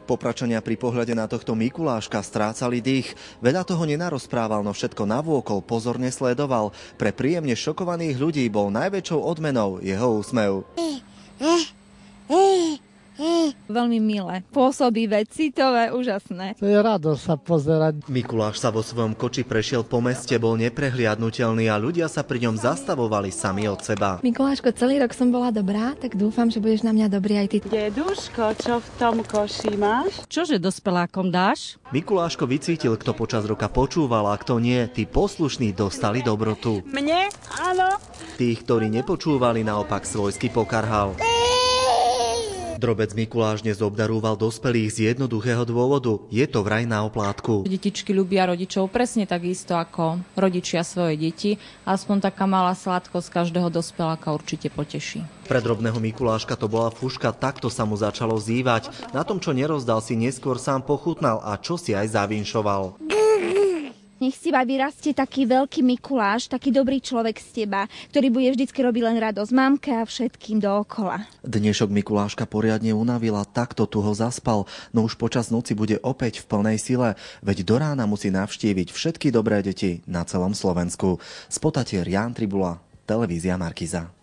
Popračania pri pohľade na tohto Mikuláška strácali dých. Veľa toho nenarozprával, no všetko navôkol pozorne sledoval. Pre príjemne šokovaných ľudí bol najväčšou odmenou jeho úsmev. Veľmi milé, pôsobivé, citové, úžasné. To je radosť sa pozerať. Mikuláš sa vo svojom koči prešiel po meste, bol neprehliadnutelný a ľudia sa pri ňom zastavovali sami od seba. Mikuláško, celý rok som bola dobrá, tak dúfam, že budeš na mňa dobrý aj ty. Deduško, čo v tom koši máš? Čože dospelákom dáš? Mikuláško vycítil, kto počas roka počúval a kto nie. Tí poslušní dostali dobrotu. Mne? Áno. Tých, ktorí nepočúvali, naopak svojsky pokarhal. Drobec Mikuláš dnes obdarúval dospelých z jednoduchého dôvodu. Je to vraj na oplátku. Detičky ľubia rodičov presne takisto ako rodičia svoje deti. Aspoň taká malá sladkosť každého dospeláka určite poteší. Pre drobného Mikuláška to bola fuška, takto sa mu začalo zývať. Na tom, čo nerozdal, si neskôr sám pochutnal a čo si aj zavinšoval. Nech z teba vyrastie taký veľký Mikuláš, taký dobrý človek z teba, ktorý bude vždycky robiť len radosť mamke a všetkým dookola. Dnešok Mikuláška poriadne unavila, takto tu ho zaspal, no už počas noci bude opäť v plnej sile, veď do rána musí navštíviť všetky dobré deti na celom Slovensku. Z Potatier Ján Tribula, televízia Markíza.